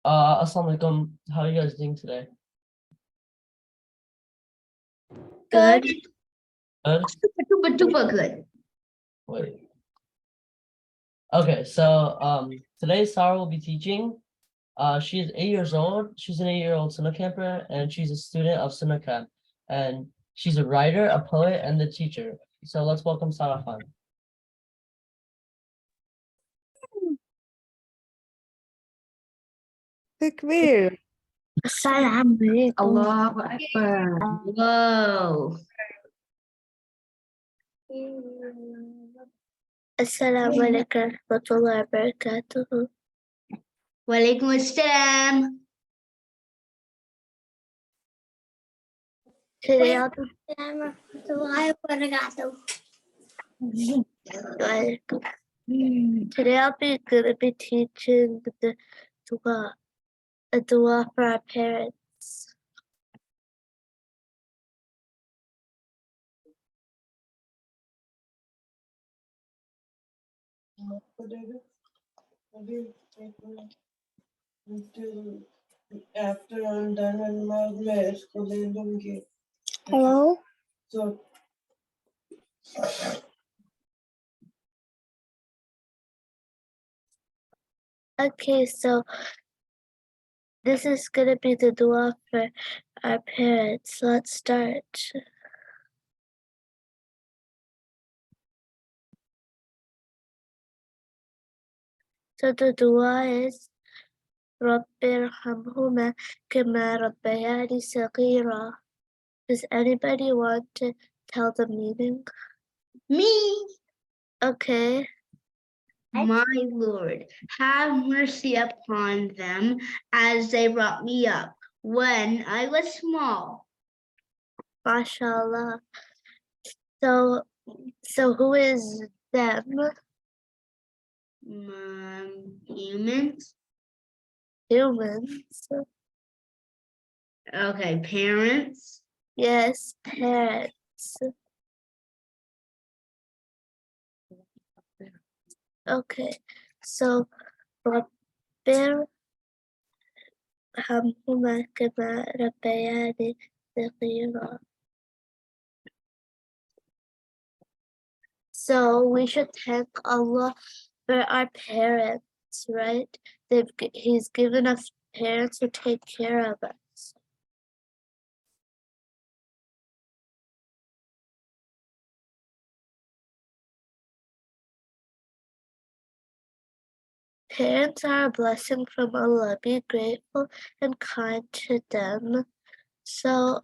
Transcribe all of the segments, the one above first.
Assalamu alaikum. How are you guys doing today? Good. Good? Super good. Wait. Okay, so today Sarah will be teaching. She's 8 years old. She's an 8-year-old Sunnahcamper, and she's a student of Sunnahcamp. And she's a writer, a poet, and a teacher. So let's welcome Sarah Khan. Takbir. Assalamualaikum. Allahu Akbar. Whoa. Assalamualaikum warahmatullahi wabarakatuh. Waalaikumsalam. Today I'll be gonna be teaching the dua, a dua for our parents. After I'm done with my mask, Hello? So Okay, so this is gonna be the dua for our parents. Let's start. So the dua is Rabbir Hamhuma Kama Rabbayani Saghira. Does anybody want to tell the meaning? Me, Okay. my Lord, have mercy upon them as they brought me up when I was small. MashaAllah. So who is them? Humans. Humans. Okay, parents. Yes, parents. Okay, so Rabbir Hamhuma Kama Rabbayani Saghira. So we should thank Allah for our parents, right? He's given us parents who take care of us. Parents are a blessing from Allah. Be grateful and kind to them. So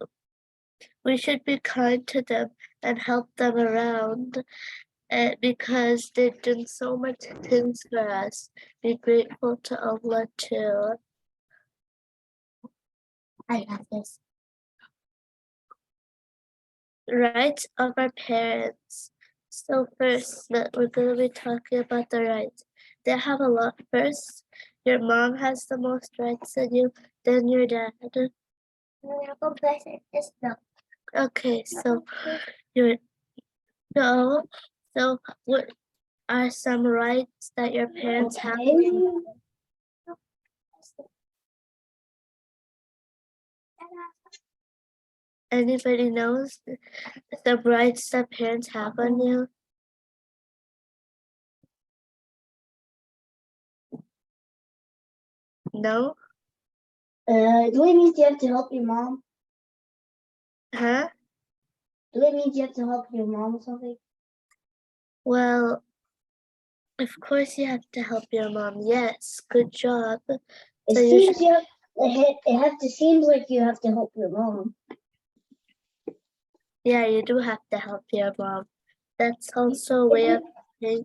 we should be kind to them and help them around because they've done so much things for us. Be grateful to Allah too. I have this. Rights of our parents. So first, we're going to be talking about the rights. They have a lot. First, your mom has the most rights than you, then your dad. Okay, so so what are some rights that your parents have? Anybody knows the rights that parents have on you? No? Do it mean you have to help your mom? Huh? Do it mean you have to help your mom or something? Well, of course you have to help your mom. Yes, good job. It So seems seems like you have to help your mom. Yeah, you do have to help your mom. That's also a way of showing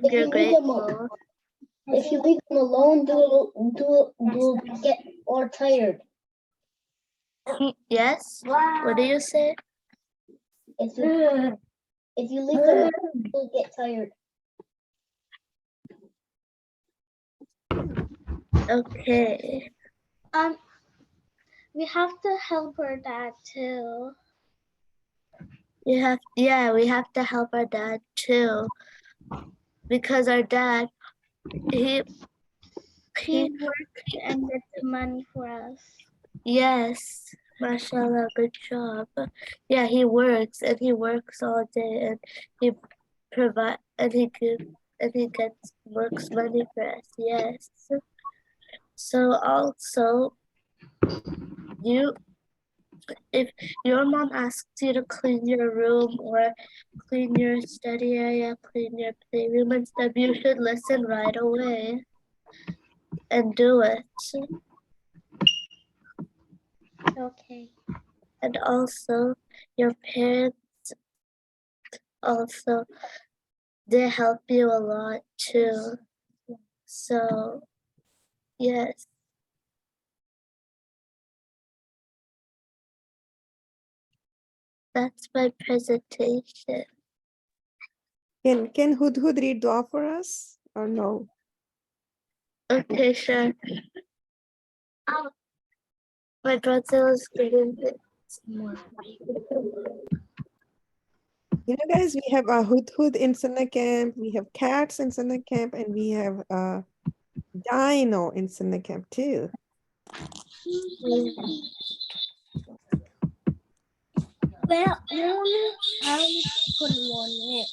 you're grateful. If you leave them alone, they'll get more tired. Yes? What do you say? If you leave them alone, they'll get tired. Okay. We have to help our dad too. We have to help our dad too. Because our dad, he works and gets money for us. yes, mashallah, good job. Yeah, he works and he works all day and he gets works money for us. Yes. So also if your mom asks you to clean your room or clean your study area, clean your playroom and stuff, you should listen right away and do it. Okay. And also your parents also, they help you a lot too. So yes. That's my presentation. Can Hudhud read dua for us or no? Okay, sure. My brother is giving it more. You know, guys, we have a Hudhud in Sunnahcamp, we have cats in Sunnahcamp, and we have a dino in Sunnahcamp too. Well, I put one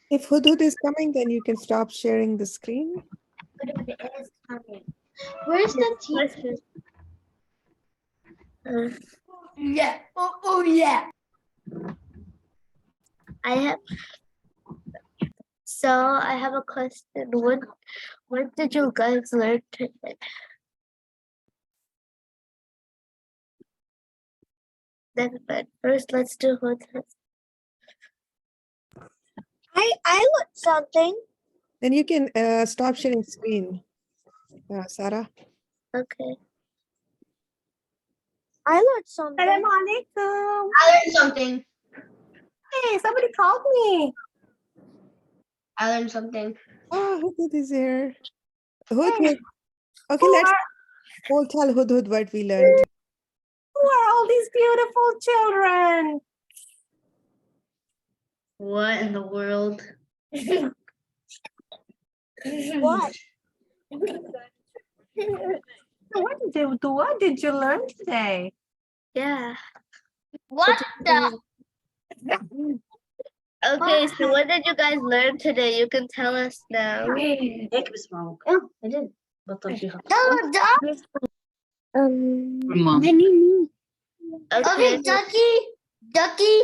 If Hudhud is coming, then you can stop sharing the screen. Where's the teacher? Yeah. Oh yeah. I have a question. What did you guys learn today? Never mind. First, let's do Hudhud. I learned something. Then you can stop sharing screen, Sarah. Okay. I learned something. Assalamualaikum. I learned something. Hey, somebody called me. I learned something. Oh, Hudhud is here. Hudhud. Okay, let's all tell Hudhud what we learned. Who are all these beautiful children? What in the world? What? What did you learn today? Yeah. What the? Okay, so what did you guys learn today? You can tell us now. هيك بسمعوك. I did. بطل فيها. Okay, Ducky.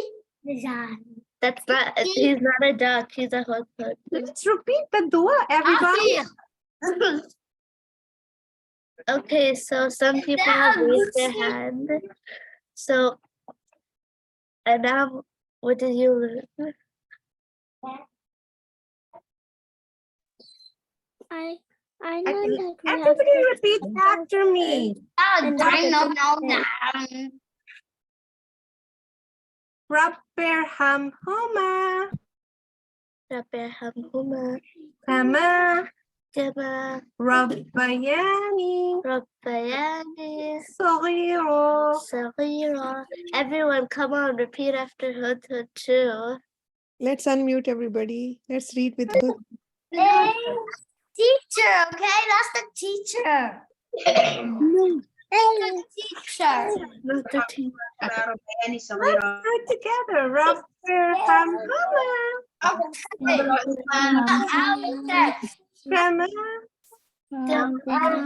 that's not, he's not a duck, he's a Hudhud. Let's repeat the dua, everybody. Okay, so some people have raised their hand. So, and now, what did you learn? I learned that we have Everybody repeat after me. Rabberhamhuma. Rabberhamhuma, Kama. Kama, Rabbayani. Rabbayani, Saghiro. Saghira. Everyone, come on, repeat after Hudhud too. Let's unmute everybody. Let's read with Hud. Teacher, okay? That's the teacher. The teacher. Not the team. Let's do it together. Rabberhamhuma. Kama.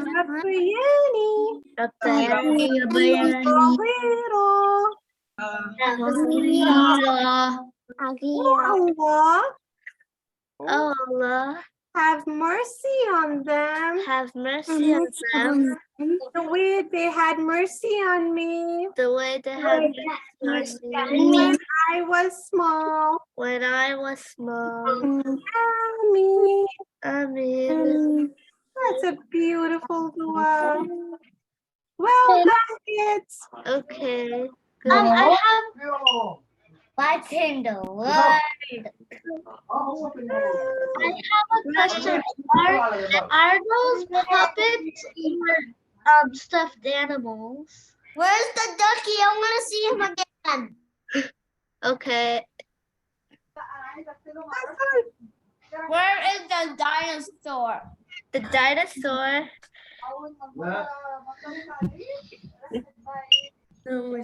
Rabbayani. Rabbayani, Saghiro. Allah, oh Allah, have mercy on them have mercy on them the way they had mercy on me the way they had mercy on me when I was small. when I was small. Ameen. Ameen. That's a beautiful dua. Well done, kids. Okay. I have what's in the word? I have a question. Are those puppets or stuffed animals? Where's the ducky? I want to see him again. Okay. Where is the dinosaur? The dinosaur.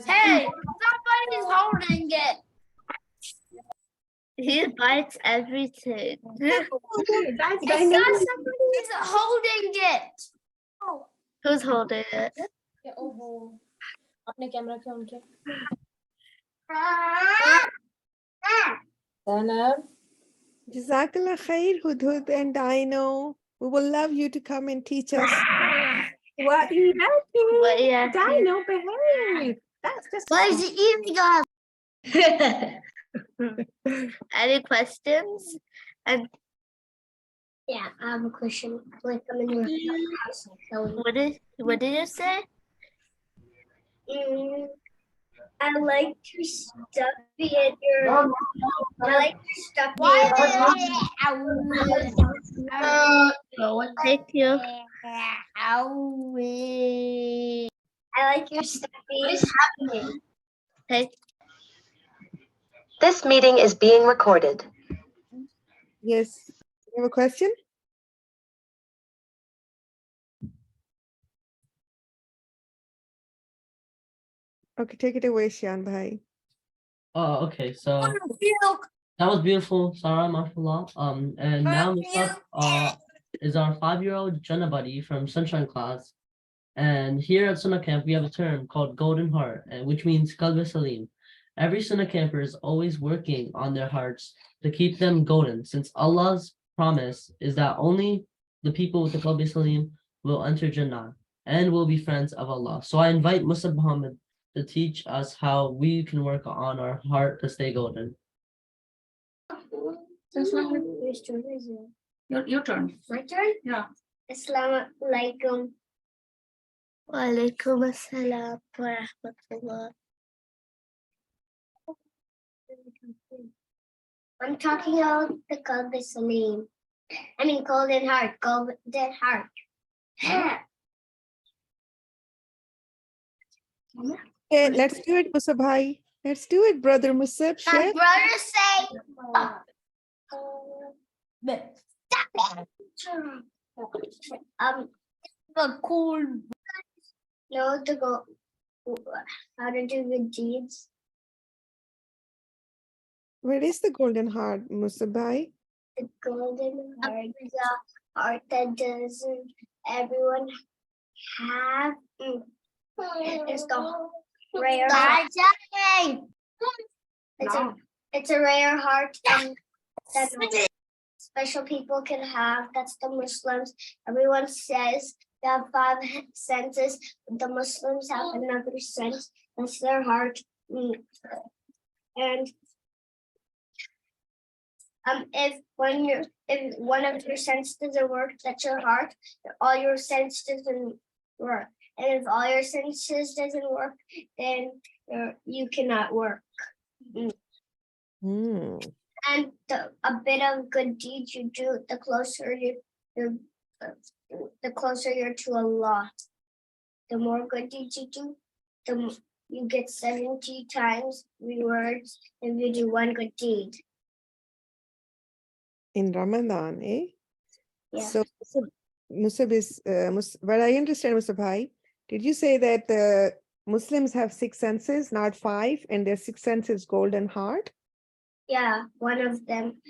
Hey, somebody's holding it. He bites everything. I saw somebody's holding it. Who's holding it? अपने camera क्या उनके Jazakallah khair, Hudhud and Dino. We will love you to come and teach us. What yeah. Dino, behave. That's just Why is it eating us? Any questions? And Yeah, I have a question. Like, I'm in your house. what did you say? I like your stuffy and your. I like your stuffy. Thank you. I like your stuffy. What is happening? Thank This meeting is being recorded. Yes. You have a question? Okay, take it away, Shian Bhai. Oh, okay, so that was beautiful, Sarah, mashallah. And now next up is our 5-year-old Jannah buddy from Sunshine class. And here at Sunnah Camp, we have a term called golden heart, and which means qalb salim. Every Sunnah camper is always working on their hearts to keep them golden, since Allah's promise is that only the people with the qalb salim will enter Jannah and will be friends of Allah. So I invite Muslim Muhammad to teach us how we can work on our heart to stay golden. That's not your turn, is it? Your turn. My turn? Yeah. Assalamu alaikum. Wa alaikum assalam wa rahmatullah. I'm talking about the Qalb Salim. I mean, golden heart. Golden heart. Okay, let's do it, Musab Bhai. Let's do it, brother Musab. My Share. brother say, The cool. No, to go. How to do good deeds. Where is the golden heart, Musab Bhai? The golden heart, the heart that doesn't everyone have. It's the rare heart. It's a rare heart that special people can have. That's the Muslims. Everyone says they have 5 senses. The Muslims have another sense. That's their heart. And if one of your senses doesn't work, that's your heart. All your senses doesn't work. And if all your senses doesn't work, then you cannot work. And a bit of good deeds you do, the closer you're to Allah. The more good deeds you do, you get 70 times rewards if you do one good deed. In Ramadan, eh? Yeah. So, Musab is, what I understand, Musab Bhai, did you say that the Muslims have 6 senses, not 5, and their 6th sense is golden heart? Yeah, one of them,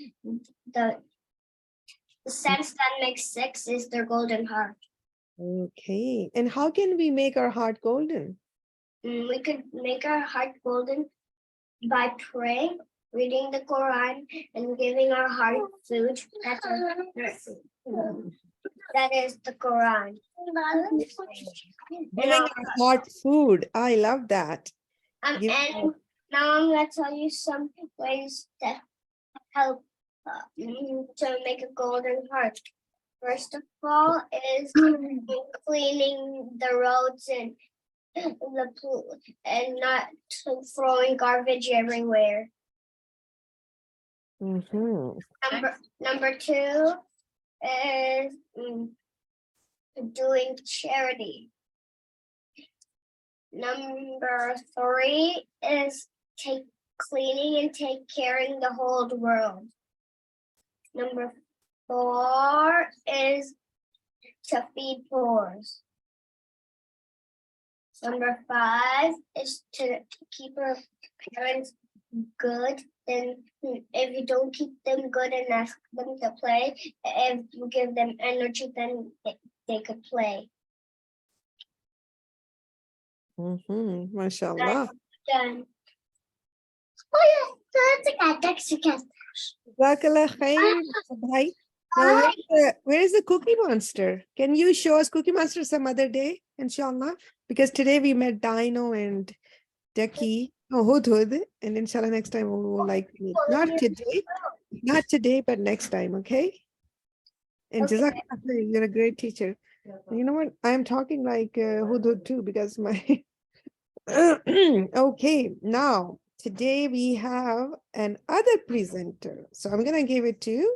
the sense that makes 6 is their golden heart. Okay. And how can we make our heart golden? We could make our heart golden by praying, reading the Quran, and giving our heart food. That is the Quran. Giving our heart food. I love that. And now I'm going to tell you some ways to help to make a golden heart. First of all is cleaning the roads and not throwing garbage everywhere. Number 2 is doing charity. Number 3 is cleaning and take caring the whole world. Number 4 is to feed poor. Number 5 is to keep our parents good. Then if you don't keep them good and ask them to play, if you give them energy, then they could play. MashaAllah. Done. Oh yeah, that's a cat. Jazakallah khair, Mr. Bhai. Now, where is the Cookie Monster? Can you show us Cookie Monster some other day, inshallah? Because today we met Dino and Ducky, Hudhud, and inshallah next time we will like meet. Not today, but next time, okay? And Okay. Jazakallah khair, you're a great teacher. You know what? I'm talking like Hudhud too, because my okay, now today we have an other presenter. So I'm gonna give it to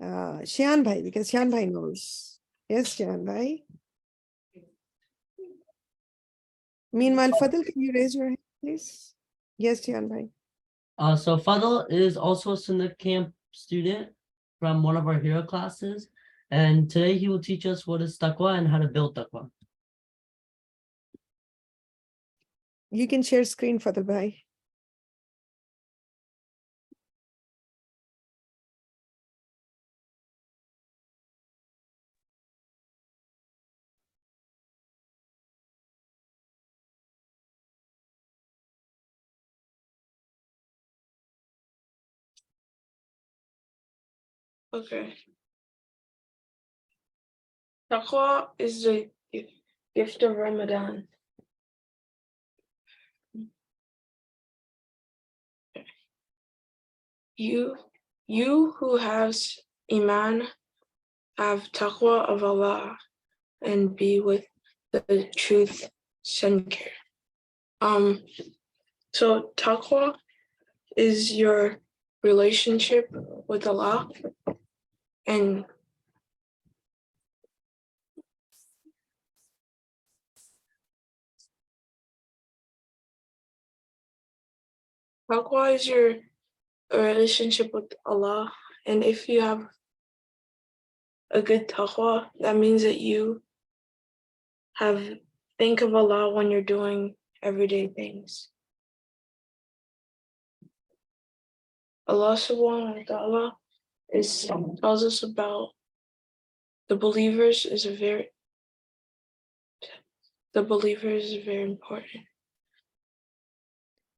Shian Bhai, because Shian Bhai knows. Yes, Shian Bhai. Meanwhile, Fadil, can you raise your hand, please? Yes, Shian Bhai. So Fadl is also a Sunnahcamp student from one of our hero classes. And today he will teach us what is taqwa and how to build taqwa. You can share screen, Fadil Bhai. Okay. Taqwa is the gift of Ramadan. You who has Eeman have taqwa of Allah and be with the truth center. So taqwa is your relationship with Allah, and taqwa is your relationship with Allah, and if you have a good taqwa, that means that you think of Allah when you're doing everyday things. Allah subhanahu wa ta'ala tells us about the believers is very important.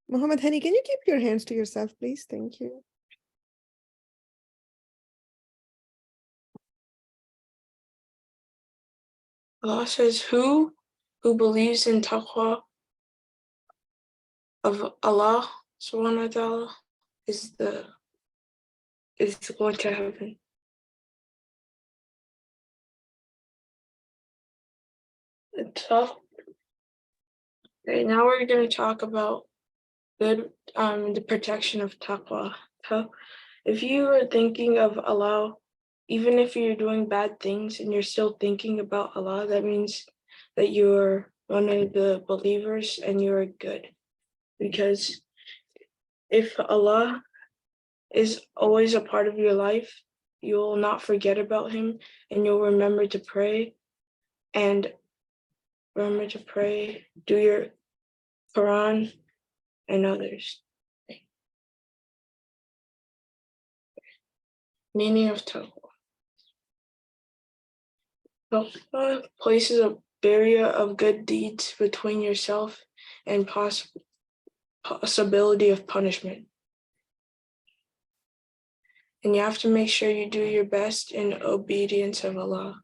Muhammad Hani, can you keep your hands to yourself, please? Thank you. Allah says, who believes in taqwa of Allah subhanahu wa ta'ala is going to heaven. Okay, now we're going to talk about the protection of taqwa. So if you are thinking of Allah, even if you're doing bad things and you're still thinking about Allah, that means that you're one of the believers and you're good. Because if Allah is always a part of your life, you'll not forget about him, and you'll remember to pray, do your Quran and others. Meaning of taqwa. Taqwa places a barrier of good deeds between yourself and possibility of punishment. And you have to make sure you do your best in obedience of Allah.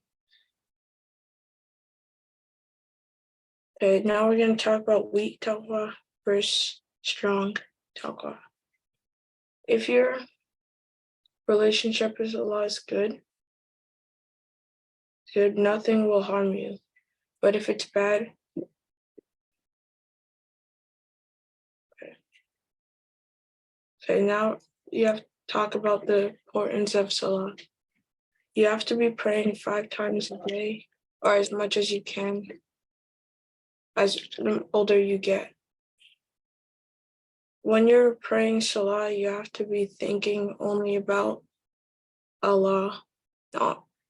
Okay, now we're going to talk about weak taqwa versus strong taqwa. If your relationship with Allah is good, nothing will harm you. But if it's bad, okay, now you have to talk about the importance of salah. You have to be praying 5 times a day, or as much as you can, as the older you get. When you're praying salah, you have to be thinking only about Allah.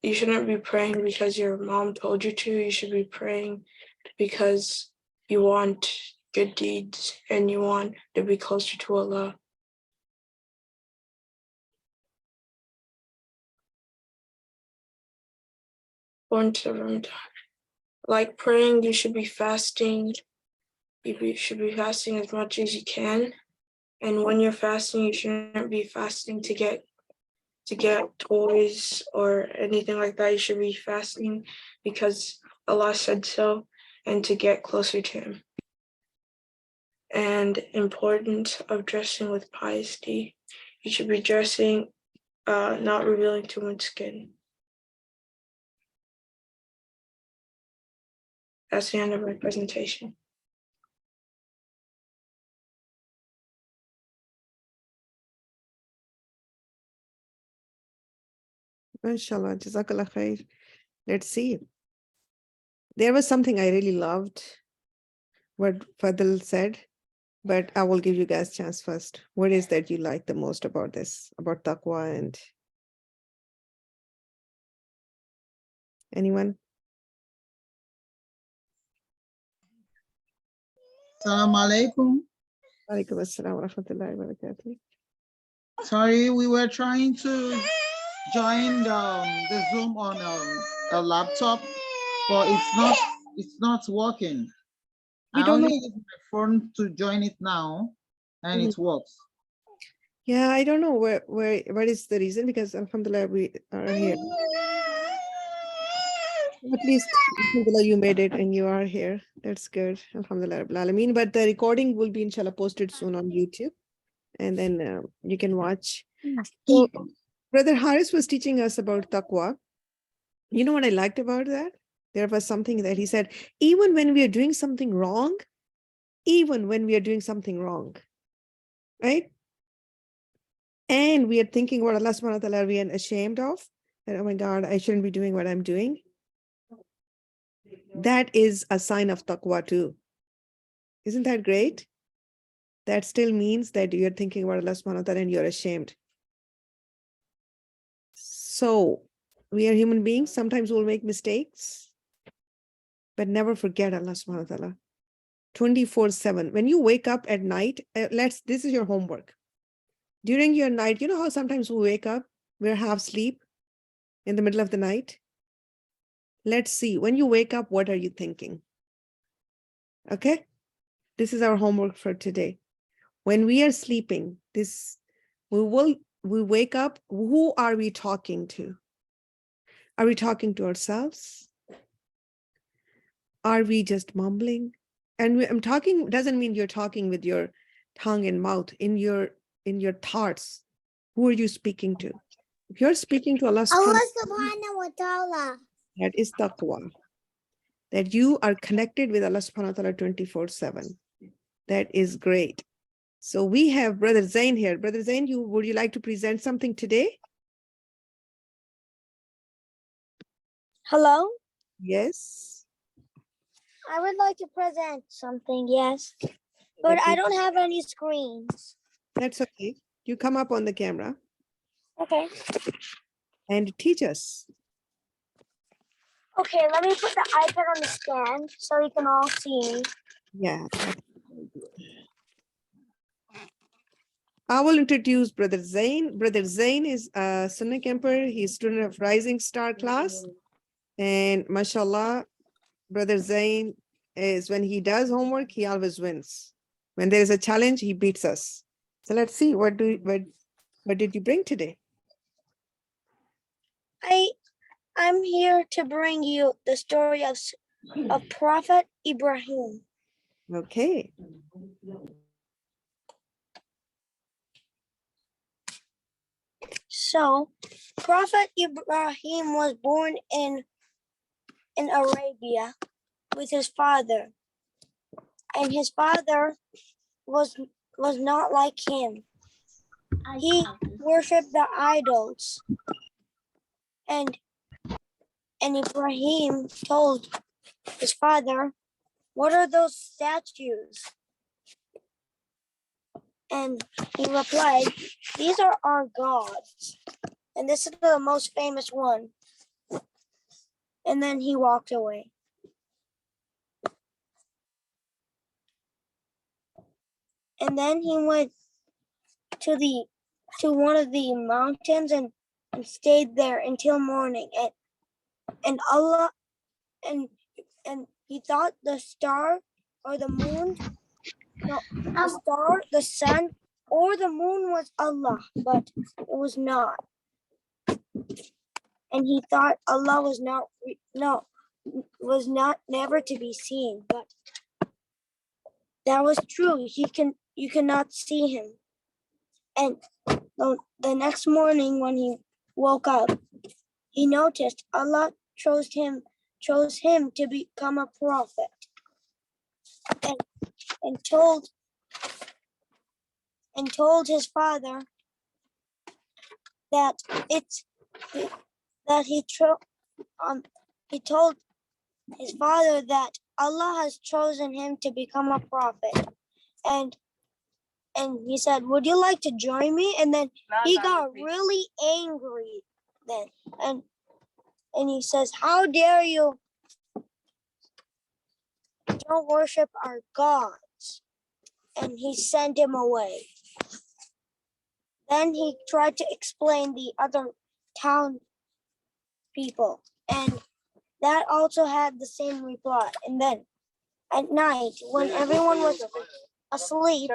you shouldn't be praying because your mom told you to. You should be praying because you want good deeds and you want to be closer to Allah. Born to Ramadan. Like praying, you should be fasting. Should be fasting as much as you can. And when you're fasting, you shouldn't be fasting to get toys or anything like that. You should be fasting because Allah said so and to get closer to Him. And importance of dressing with piety. You should be dressing, not revealing too much skin. That's the end of my presentation. Inshallah, Jazakallah khair. Let's see. There was something I really loved what Fadl said, but I will give you guys a chance first. What is that you like the most about this, about taqwa? And anyone? Assalamu alaikum. Alaikum assalam wa rahmatullahi wa barakatuh. Sorry, we were trying to join the Zoom on a laptop, but it's not working. We I don't only know. use my phone to join it now, and it works. Yeah, I don't know what is the reason, because alhamdulillah we are here. At least alhamdulillah you made it and you are here. That's good. Alhamdulillah Rabbil Alameen. But the recording will be inshallah posted soon on YouTube, and then you can watch. So Brother Haris was teaching us about taqwa. You know what I liked about that? There was something that he said, even when we are doing something wrong, right? And we are thinking what Allah subhanahu wa ta'ala we are ashamed of, that, oh my God, I shouldn't be doing what I'm doing. That is a sign of taqwa too. Isn't that great? That still means that you're thinking about Allah subhanahu wa ta'ala and you're ashamed. So we are human beings. Sometimes we'll make mistakes, but never forget Allah subhanahu wa ta'ala. 24/7. When you wake up at night, this is your homework. During your night, you know how sometimes we wake up, we're half asleep in the middle of the night? Let's see, when you wake up, what are you thinking? Okay? This is our homework for today. When we are sleeping, we wake up, who are we talking to? Are we talking to ourselves? Are we just mumbling? And I'm talking doesn't mean you're talking with your tongue and mouth. In your thoughts, who are you speaking to? If you're speaking to Allah subhanahu wa ta'ala. that is taqwa. That you are connected with Allah subhanahu wa ta'ala 24/7. That is great. So we have Brother Zain here. Brother Zain, would you like to present something today? Hello? Yes. I would like to present something, yes. But I don't have any screens. That's okay. You come up on the camera Okay. and teach us. Okay, let me put the iPad on the stand so you can all see. Yeah. I will introduce Brother Zain. Brother Zain is a Sunnahcamper. He's a student of Rising Star class. And mashallah, Brother Zain is, when he does homework, he always wins. When there is a challenge, he beats us. So let's see, what did you bring today? I'm here to bring you the story of Prophet Ibrahim. Okay. So, Prophet Ibrahim was born in Arabia with his father, and his father was not like him. He worshipped the idols, and Ibrahim told his father, "What are those statues?" And he replied, "These are our gods, and this is the most famous one." And then he walked away. And then he went to one of the mountains and stayed there until morning. And Allah and he thought the star or the moon, no, the star, the sun, or the moon was Allah, but it was not. And he thought Allah was not never to be seen, but that was true. You cannot see him. And the next morning when he woke up, he noticed Allah chose him to become a prophet, and told his father that he told his father that Allah has chosen him to become a prophet, and he said, "Would you like to join me?" And then he got really angry then, and he says, "How dare you don't worship our gods?" And he sent him away. Then he tried to explain the other town people, and that also had the same reply. And then at night, when everyone was asleep,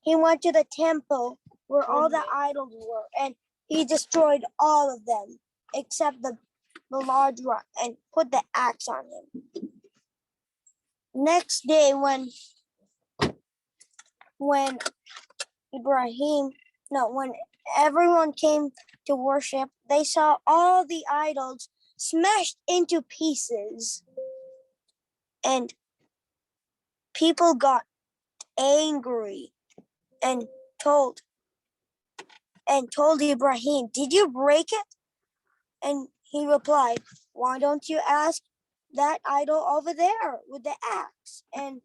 he went to the temple where all the idols were, and he destroyed all of them except the large one, and put the axe on him. Next day, when everyone came to worship, they saw all the idols smashed into pieces, and people got angry and told Ibrahim, "Did you break it?" And he replied, "Why don't you ask that idol over there with the axe?" And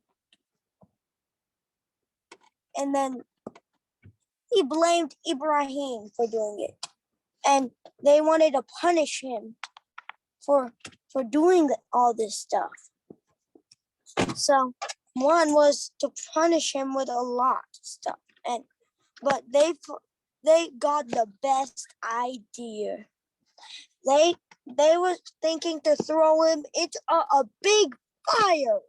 then he blamed Ibrahim for doing it, and they wanted to punish him for doing all this stuff. So one was to punish him with a lot of stuff, but they got the best idea. They was thinking to throw him into a big fire,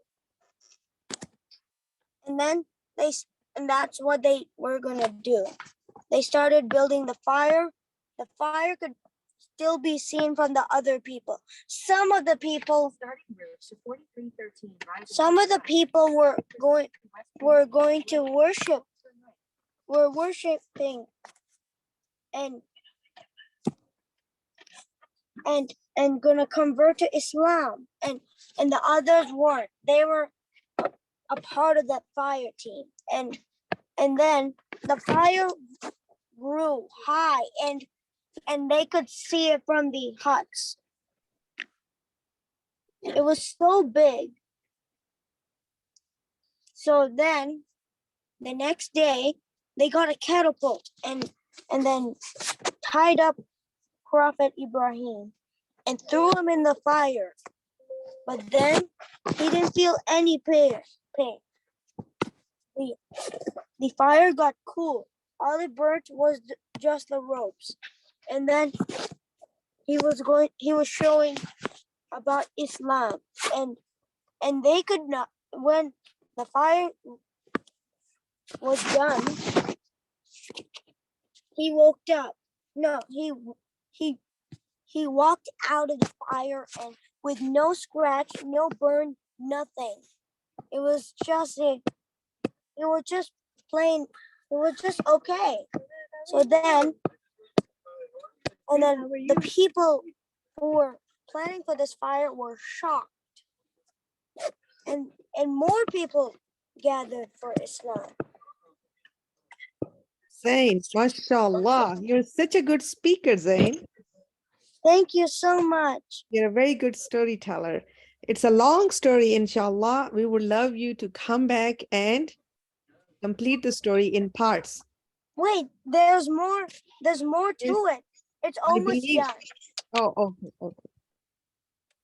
and that's what they were gonna do. They started building the fire. The fire could still be seen from the other people. Some of the people were going to worship. Were worshiping and gonna convert to Islam, and the others weren't. They were a part of that fire team, and then the fire grew high, and they could see it from the huts. It was so big. So then the next day they got a catapult and then tied up Prophet Ibrahim and threw him in the fire. But then he didn't feel any pain. The fire got cool. All it burnt was just the ropes. And then he was showing about Islam, and they could not, when the fire was done, he woke up. No, he walked out of the fire, and with no scratch, no burn, nothing. It was just plain. It was just okay. So then, the people who were planning for this fire were shocked, and more people gathered for Islam. Zain, mashallah, you're such a good speaker, Zain. Thank you so much. You're a very good storyteller. It's a long story, inshallah. We would love you to come back and complete the story in parts. Wait, there's more. There's more to it. It's almost done. Oh, okay.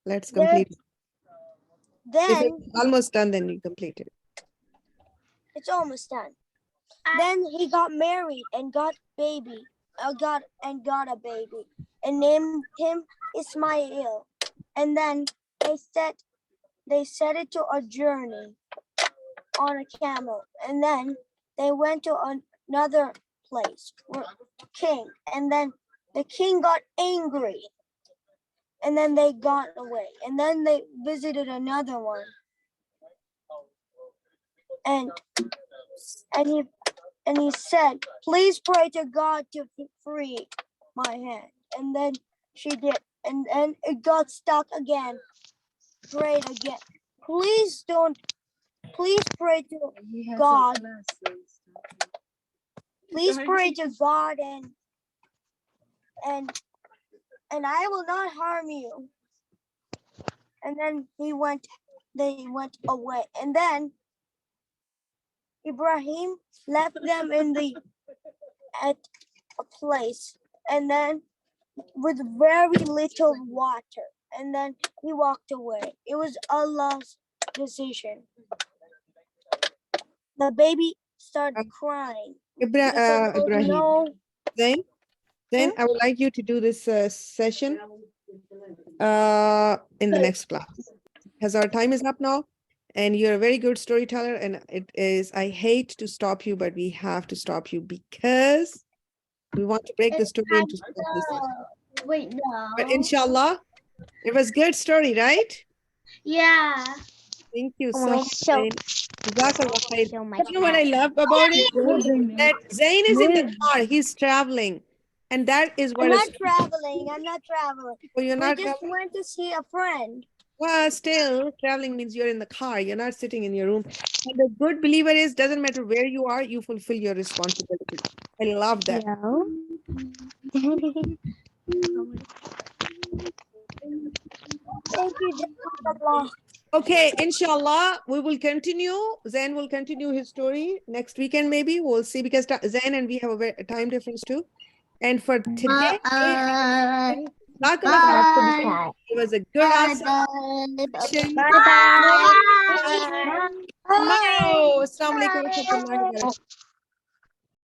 Let's Then- complete. If Then it's almost done, then you complete it. it's almost done. Then he got married and got baby. Got a baby and named him Ismail. And then they set it to a journey on a camel. And then they went to another place where king. And then the king got angry. And then they got away. And then they visited another one. And he said, please pray to God to free my hand. And then she did. And then it got stuck again. Prayed again. Please pray to God. Please pray to God and I will not harm you. And then they went away. And then Ibrahim left them at a place, and then with very little water, and then he walked away. It was Allah's decision. The baby started crying. because there was Ibrahim. no Then I would like you to do this session in the next class, because our time is up now. And you're a very good storyteller, and it is, I hate to stop you, but we have to stop you because we want to break the story into small pieces. Wait, no. But inshallah, it was good story, right? Yeah. Thank you Oh so my much. so- Zain. Jazakallah khair. so much. You know what I love about it? That Zain is in the car, he's traveling. And that is what I'm is, not traveling. I'm not traveling. oh, you're We not just traveling? went to see a friend. Well, still, traveling means you're in the car, you're not sitting in your room. And the good believer is, doesn't matter where you are, you fulfill your responsibility. I love that. Thank you, Jazakallah. Okay, inshallah, we will continue. Zain will continue his story next weekend, maybe. We'll see, because Zain and we have a time difference too. And for today, Bye. Jazakallah khair. It was a good answer. session. Bye. Tomorrow. Assalamu alaikum wa rahmatullahi wa barakatuh.